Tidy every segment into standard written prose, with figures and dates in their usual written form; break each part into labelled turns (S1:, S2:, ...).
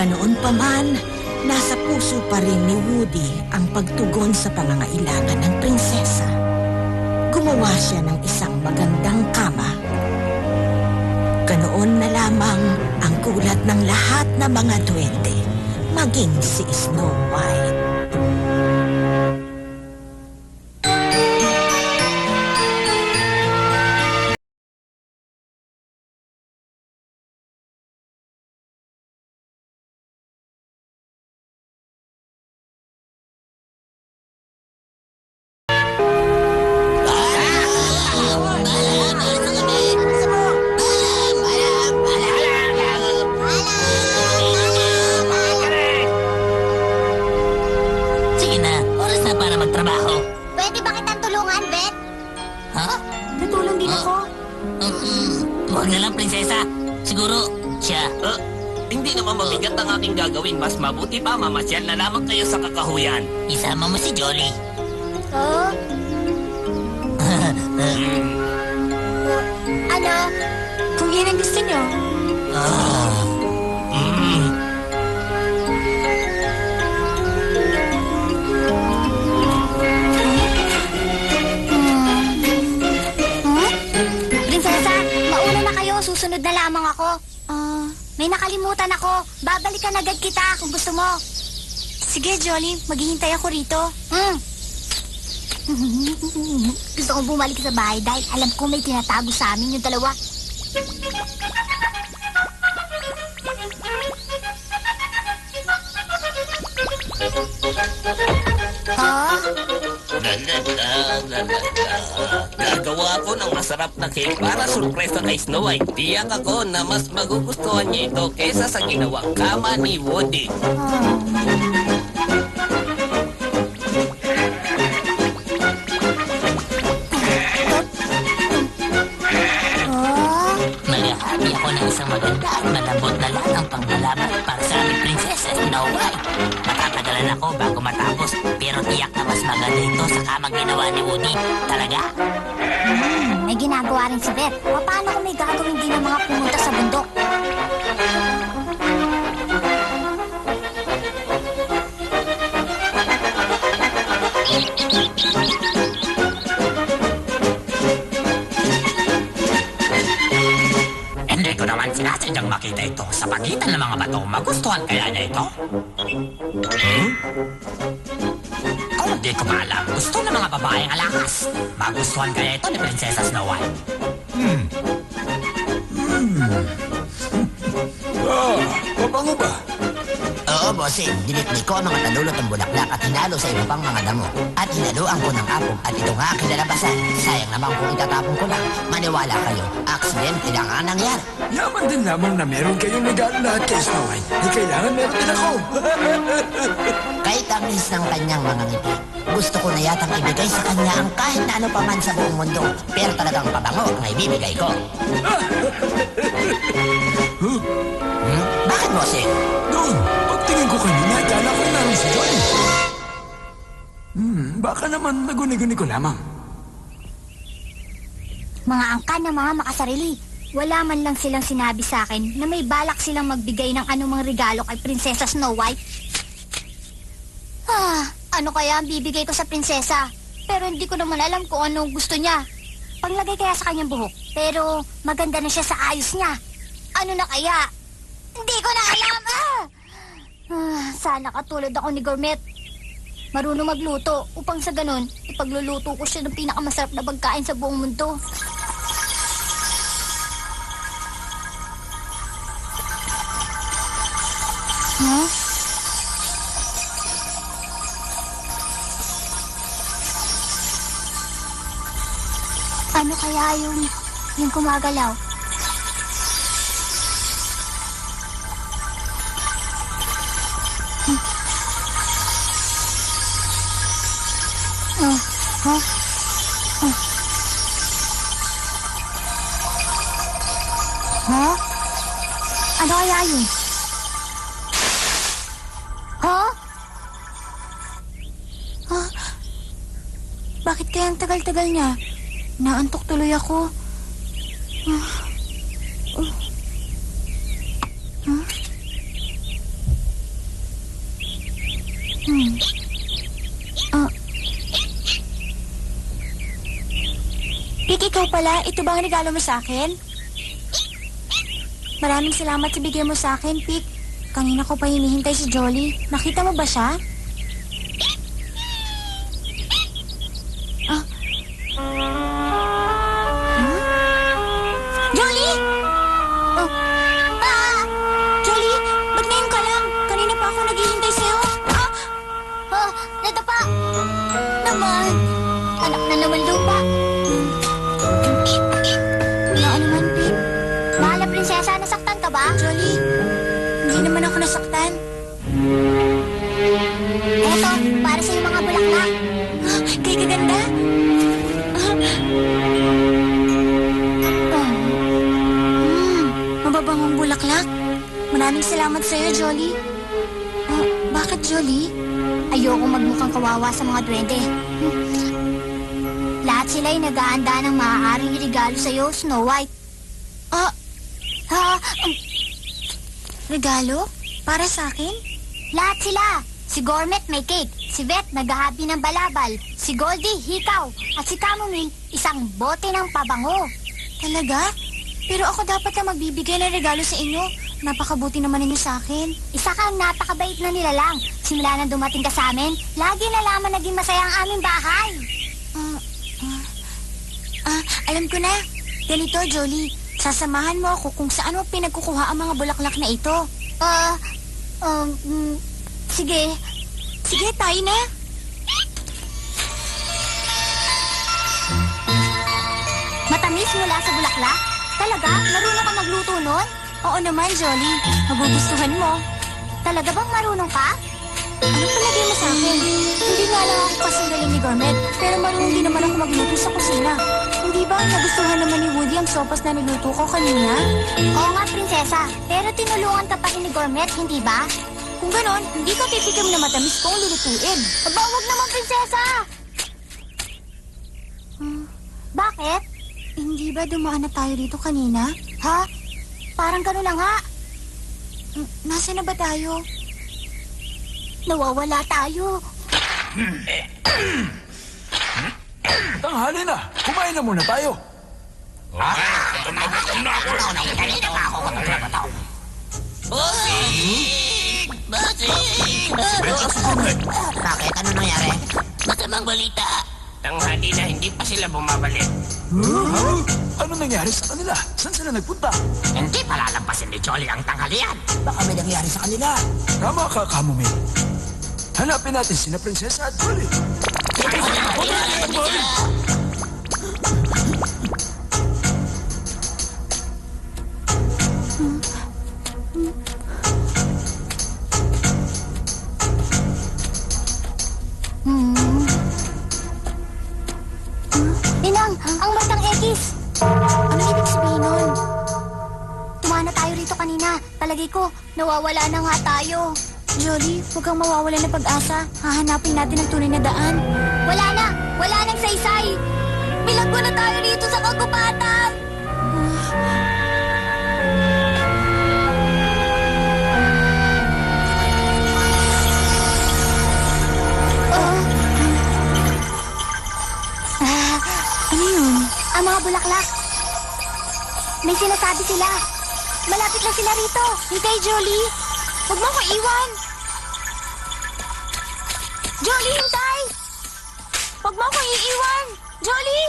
S1: Ganoon pa man, nasa puso pa rin ni Woody ang pagtugon sa pangangailangan ng prinsesa. Gumawa siya ng isang magandang kama. Ganoon na lamang ang gulat ng lahat ng mga duwende, maging si Snow White.
S2: Sige na, oras na para magtrabaho.
S3: Pwede ba kitang tulungan, Bet?
S2: Ha?
S3: Tutulong din ako.
S2: Huwag na lang, prinsesa. Siguro, siya.
S4: Hindi naman mabigat ang aking gagawin. Mas mabuti pa mamasyal na lamang kayo sa kakahuyan.
S2: Isama mo si Jolly.
S3: Oh? Ano? Kung yun ang gusto niyo. Prinsesa, mauna na kayo. Susunod na lamang ako. May nakalimutan ako. Babalikan agad kita kung gusto mo. Sige, Jolly. Maghihintay ako rito. Gusto kong bumalik sa bahay dahil alam ko may tinatago sa amin yung dalawa.
S4: Gagawa ako ng masarap na cake para surpresa kay Snow White. Tiyak ako na mas magugustuhan niya ito kesa sa ginawang kama ni Woody.
S2: Maghahari ako ng isang maganda at malambot na lanang panglalaban para sa aming prinsesa Snow White. Matatagalan ako bago matapos, pero tiyak na mas maganda ito sa kamang ginawa ni Woody. Talaga?
S3: May ginagawa rin si Beth. Paano kung may gagawin din ang mga pumunta sa bundok?
S5: Hindi ko naman sinasadyang makita ito sa pagitan ng mga bato. Magustuhan kaya niya ito? Oh, di ko maalam. Gusto ng mga babaeng alakas. Magustuhan kaya ito ni Prinsesa Snow White?
S6: Mabango ba?
S7: Oo, bossing. Dinikdik ko ang mga tanulot ng bulaklak at hinalo sa iba pang mga damo. At hinaluan ko ng apog at ito nga ang kinalabasan. Sayang naman kung itatapon ko lang. Maniwala kayo, aksidente lang ang nangyari.
S6: Yaman din lamang na meron kayong regalo lahat kay Snow White. Di kailangan meron din ako.
S7: Kahit tamis ng kanyang mga ngiti, gusto ko na yatang ibigay sa kanya ang kahit na ano pa man sa buong mundo. Pero talagang pabango ang ibibigay ko. Bakit, bossing?
S6: Doon, pagtingin ko kanina, akala ko naroon si Johnny. Baka naman naguni-guni ko lamang.
S3: Mga angkan na mga makasarili. Wala man lang silang sinabi sa akin na may balak silang magbigay ng anumang regalo kay Prinsesa Snow White. Ano kaya ang bibigay ko sa prinsesa? Pero hindi ko naman alam kung anong gusto niya. Panglagay kaya sa kanyang buhok, pero maganda na siya sa ayos niya. Ano na kaya? Hindi ko na alam! Sana katulad ako ni Gourmet. Marunong magluto upang sa ganun, ipagluluto ko siya ng pinakamasarap na pagkain sa buong mundo. Huh? Ano kaya yung gumagalaw? Ano kaya yun? Bakit kaya ang tagal-tagal niya? Naantok tuloy ako. Pik, ikaw pala. Ito ba ang regalo mo sa akin? Maraming salamat sa bigay mo sa akin, Pik. Kanina ko pa hinihintay si Jolly. Nakita mo ba siya? Ah. Jolly! Oh. Ah! Jolly, ba't ngayon ka lang? Kanina pa ako naghihintay sa'yo. Ah! Oh, nadapa! Naman! Anak na naman lupa. Ano naman, Pip? Mahal na prinsesa, nasaktan ka ba? Jolly, hindi naman ako nasaktan. Eto, para sa mga bulaklak. Kay kaganda? Mababangong bulaklak. Maraming salamat sa'yo, Jolly. Bakit, Jolly? Ayoko magmukhang kawawa sa mga duwende. Lahat sila'y nag-aanda ng maaaring regalo sa'yo, Snow White. Regalo? Para sa akin? Lahat sila. Si Gourmet may cake, si Vet naghahabi ng balabal, si Goldie hikaw, at si Camomile isang bote ng pabango. Talaga? Pero ako dapat na magbibigay ng regalo sa inyo. Napakabuti naman ninyo sa akin. Isa kang napakabait na nilalang. Simula nang dumating ka sa amin, lagi na lamang naging masaya ang aming bahay. Alam ko na. Ganito, Jolly. Sasamahan mo ako kung saan mo pinagkukuha ang mga bulaklak na ito. Sige. Sige, tayo na. Matamis mula sa bulaklak? Talaga? Marunong ka magluto nun? Oo naman, Jolly. Magugustuhan mo. Talaga bang marunong ka? Ano palagay mo sa akin? Hindi nga lang ako kasanggaling ni Gourmet, pero marunong din naman ako magluto sa kusina. Hindi ba nagustuhan naman ni Woody ang sopas na niluto ko kanina? Oo nga, prinsesa. Pero tinulungan ka pa rin ni Gourmet, hindi ba? Kung ganon, hindi ka titikim na matamis kong lulutuin. Aba, wag naman, prinsesa! Bakit? Hindi ba dumaan na tayo dito kanina? Ha? Parang gano'n na nga. Nasaan na ba tayo? Nawawala tayo.
S6: Tanghali na. Kumain na muna tayo.
S7: Bakit? Ano nangyari?
S2: Masamang balita.
S4: Tanghali na hindi pa sila bumabalik.
S6: Ano nangyari sa kanila? Saan sila nagpunta?
S5: Hindi palalampasin ni Jolly ang tanghalian.
S7: Baka may nangyari sa kanila.
S6: Tama ka, Camomile. Hanapin natin sina Prinsesa at Jolly.
S3: Inang, ang batang X. Ano ibig sabihin nun? Tumana tayo rito kanina. Palagay ko, nawawala na nga tayo. Jolly, huwag kang mawawala ng pag-asa. Hahanapin natin ang tunay na daan. Wala na! Wala nang saysay! Bilaggo na tayo dito sa kagubatan! Ano yun? Ang mga bulaklak. May sinasabi sila. Malapit na sila rito. Hintay, Jolly. Huwag mo ko iwan. Jolly, hintay! Huwag mo ko iiwan. Jolly!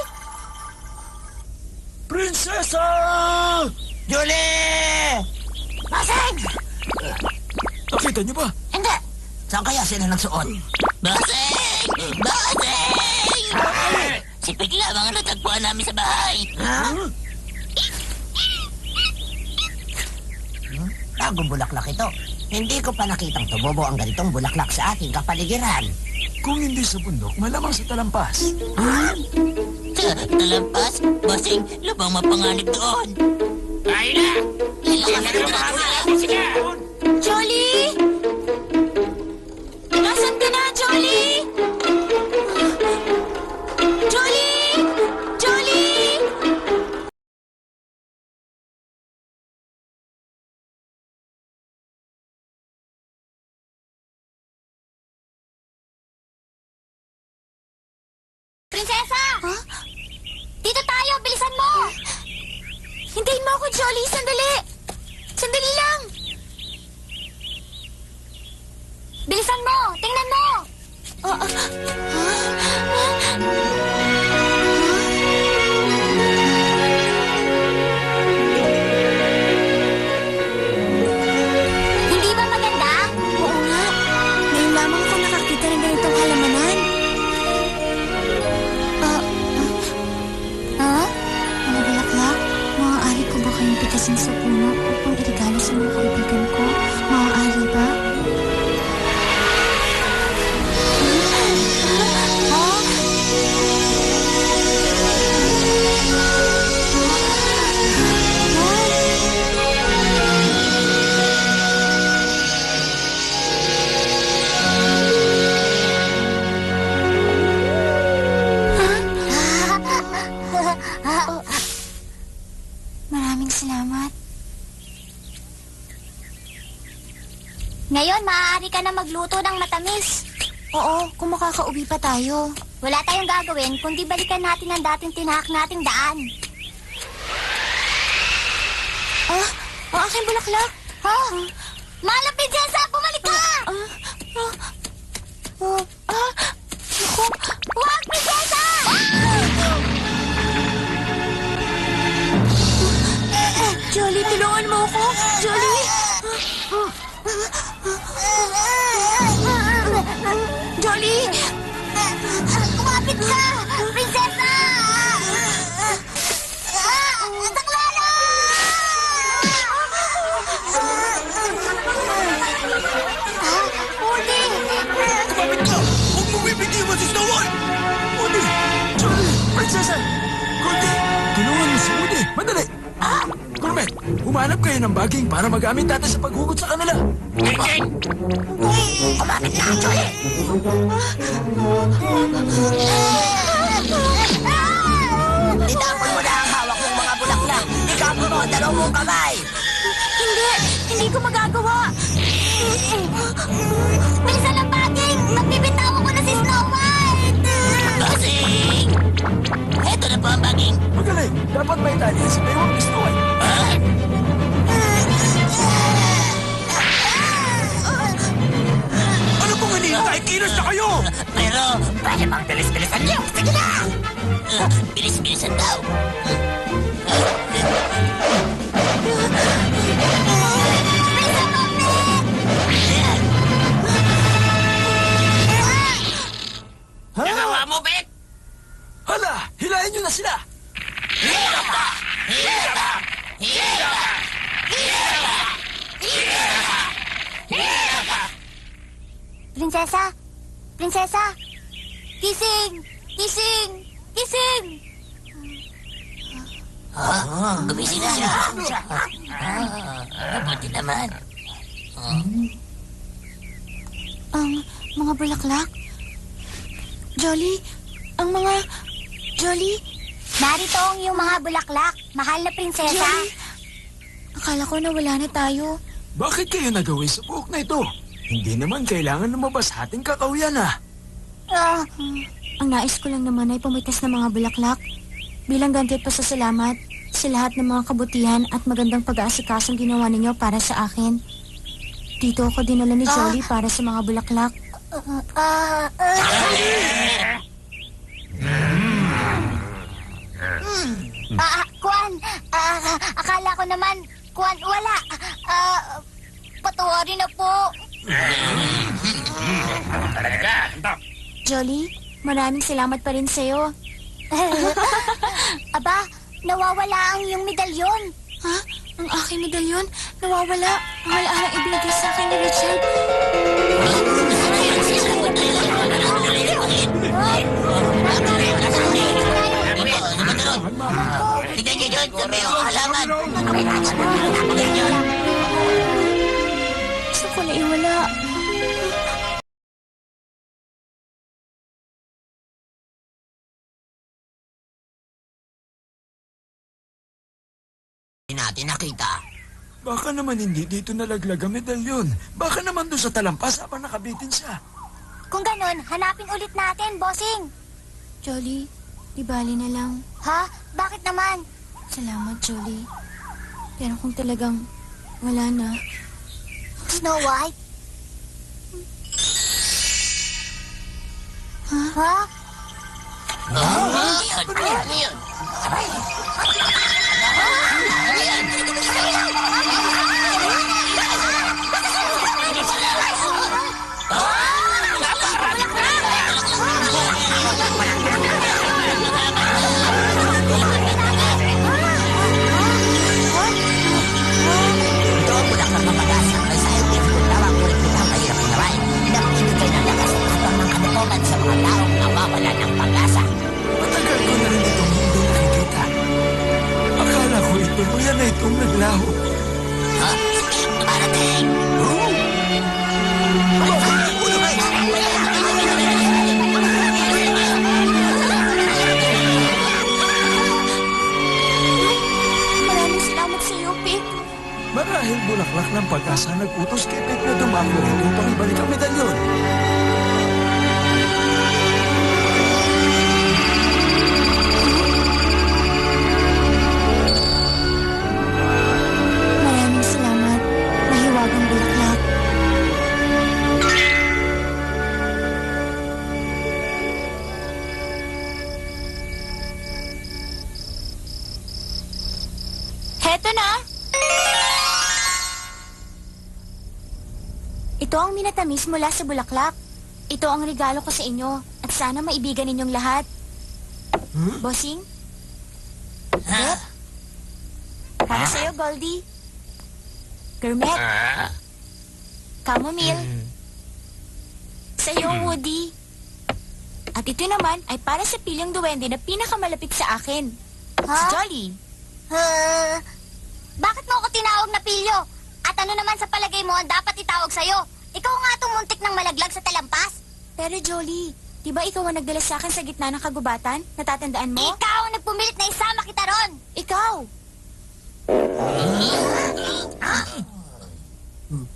S6: Prinsesa!
S7: Julie!
S3: Baseng!
S6: Nakita niyo ba?
S7: Hindi! Saan kaya sila nagsuot?
S2: Baseng! Baseng! Si Pig lamang ang natagpuan namin sa bahay.
S7: Bagong bulaklak ito. Hindi ko pa nakitang tumubo ang ganitong bulaklak sa ating kapaligiran.
S6: Kung hindi sa bundok, malamang sa talampas.
S2: Talampas? Baseng, lubang mapanganib doon.
S4: Tayo na!
S2: Ilakas na doon!
S4: Sige!
S3: Jolly! Nasaan ka na, Jolly? Jolly! Jolly! Prinsesa! Dito tayo, Hintayin mo ako, Jolly. Sandali. Sandali lang. Bilisan mo. Tingnan mo. Hindi ba maganda? Oo nga. Ngayon lamang ako nakakita ng ganitong halamanan. Mga bulaklak, maaari ko ba kayong pitasin sa puno upang iregalo sa mga kaibigan ko? Maaari ba? Maraming salamat. Ngayon, maaari ka na magluto ng matamis. Oo, kung makakauwi pa tayo. Wala tayong gagawin kundi balikan natin ang dating tinahak nating daan. Ang aking bulaklak. Mahal na prinsesa, bumalik ka! Huwag, prinsesa! Jolly, tulungan mo ako. Jolly! Jolly! Kumapit ka! Prinsesa! Taklala! Woody!
S6: Kumapit ka! Huwag mong bibitiwan si Snow White! Woody! Jolly! Prinsesa! Goldie! Tulungan mo si Woody! Madali! Cormet, humanap kayo ng baging para magamit natin sa paghugot sa kanila.
S7: Kumapit na, Jolly! Itapon mo na ang hawak mong mga bulaklak. Ikapon mo ang dalawang mong kamay.
S3: Hindi ko magagawa. Bilisan ang baging! Magbibitawan ko na si Snow White!
S2: Bossing! Eto na po ang baging.
S6: Magaling! Dapat may tali sa baywang ni Snow White. Ano pong hinihintay? Kilos na kayo!
S2: Pero, pwede bang bilis-bilisan niyo? Sige na! Bilis-bilisan daw.
S3: Bilisan mo, Pete!
S2: Nagawa mo, Bet?
S6: Hala! Hilahin nyo na sila!
S3: Prinsesa! Prinsesa! Gising! Gising! Gising!
S2: Gumising na siya. Mabuti naman.
S3: Ang mga bulaklak? Jolly? Ang mga... Jolly? Narito ang iyong mga bulaklak, mahal na prinsesa. Jolly? Akala ko nawala na tayo.
S6: Bakit kayo nagawin sa buhok na ito? Hindi naman kailangan lumabas sa ating kakahuyan, ha?
S3: Ang nais ko lang naman ay pumitas ng mga bulaklak. Bilang ganti at pasasalamat sa lahat ng mga kabutihan at magandang pag-aasikasong ginawa ninyo para sa akin. Dito ako dinala ni Jolly para sa mga bulaklak. Kwan, akala ko naman, Kwan, wala. Patawarin na po. Jolly, maraming salamat pa rin sa'yo. Aba, nawawala ang iyong medalyon. Ha? Ang aking medalyon? Nawawala? Ang alaalang ibigay sa akin ni Richard.
S2: Tignan niyo yun, sabi yung halaman.
S3: Gusto ko na iwala.
S7: Hindi natin nakita.
S6: Baka naman hindi dito nalaglag ang medalyon. Baka naman doon sa talampas habang nakabitin siya.
S3: Kung ganon, hanapin ulit natin, bossing. Jolly, di bali na lang. Ha? Bakit naman?
S8: Salamat, Jolie. Pero kung talagang wala na,
S3: Snow White? Ha?
S2: Ano yun?
S7: Ito ang bulaklak ng pag-asa. May scientific tawag ngunit butang mahirap ginawain. Nagbibigay ng lakas at hatang ng kanukuman sa mga taong nawawalan ng pag-asa.
S6: Matagal ko na rin itong hindi nakikita. Akala ko tuluyan na itong naglaho.
S7: Ha? Hindi dumarating!
S8: maraming salamat sa iyo, Pete.
S6: Marahil bulaklak ng pag-asa nag-utos kay Pete na dumako rito upang ibalik ang medalyon.
S8: Maraming salamat, mahiwagang bulaklak. Heto na! Ito ang minatamis mula sa bulaklak. Ito ang regalo ko sa inyo at sana maibigan ninyong lahat. Bossing? Beth? Para sa'yo, Goldie. Kermit? Chamomile? Sa'yo, Woody. At ito naman ay para sa pilyang duwende na pinakamalapit sa akin.
S3: Ha?
S8: Si Jolly.
S3: Bakit mo ako tinawag na pilyo? At ano naman sa palagay mo ang dapat itawag sa'yo? Ikaw nga itong muntik ng malaglag sa talampas.
S8: Pero Jolly, di ba ikaw ang nagdala sa akin sa gitna ng kagubatan? Natatandaan mo?
S3: Ikaw ang nagpumilit na isama kita ron.
S8: Ikaw!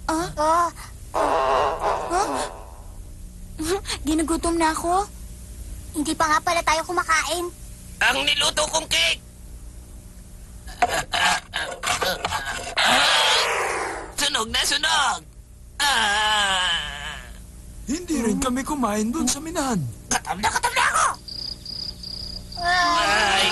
S3: Oh,
S8: Ginugutom na ako.
S3: hindi pa nga pala tayo kumakain.
S4: Ang niluto kong cake! Sunog na sunog!
S6: Hindi rin kami kumain doon sa minahan.
S2: Katam na ako!
S4: Ay,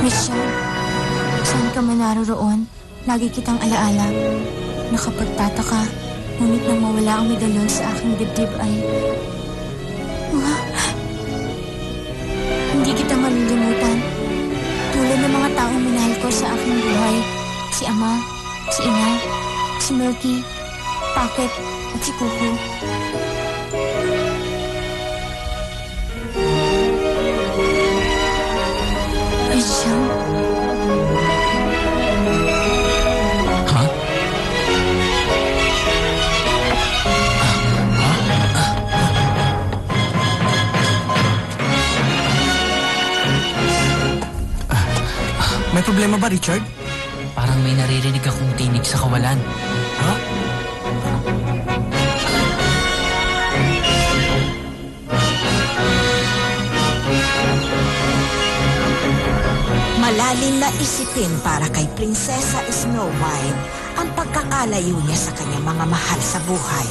S8: Richard, saan ka man naroroon, lagi kitang alaala. Nakapagtataka, ngunit nang mawala ang medalyon sa aking dibdib ay... Hindi kita malilimutan. Tulad ng mga taong minahal ko sa aking buhay. Si Ama, si Ina, si Milky, Pocket, at si Kuko. Richard,
S6: Ha? May problema ba, Richard?
S9: Parang may naririnig akong tinig sa kawalan.
S6: Ha?
S1: Malalim na isipin para kay Prinsesa Snow White ang pagkakalayo niya sa kanyang mga mahal sa buhay.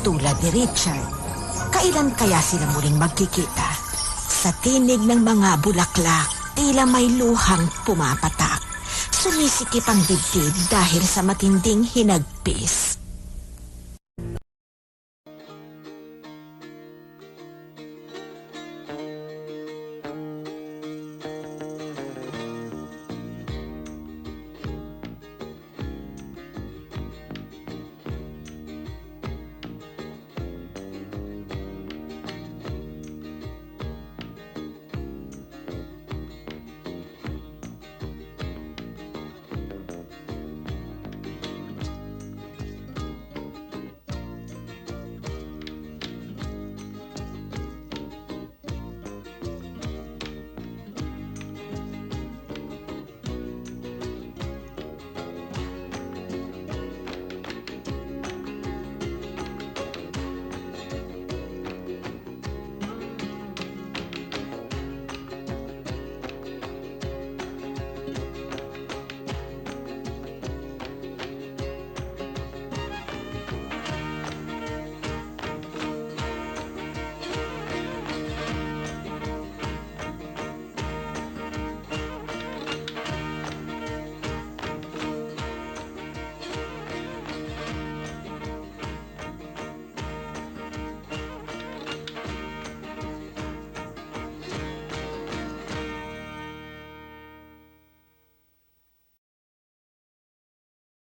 S1: Tulad ni Richard, kailan kaya sila muling magkikita? Sa tinig ng mga bulaklak, tila may luhang pumapatak. Sumisikip ang dibdib dahil sa matinding hinagpis.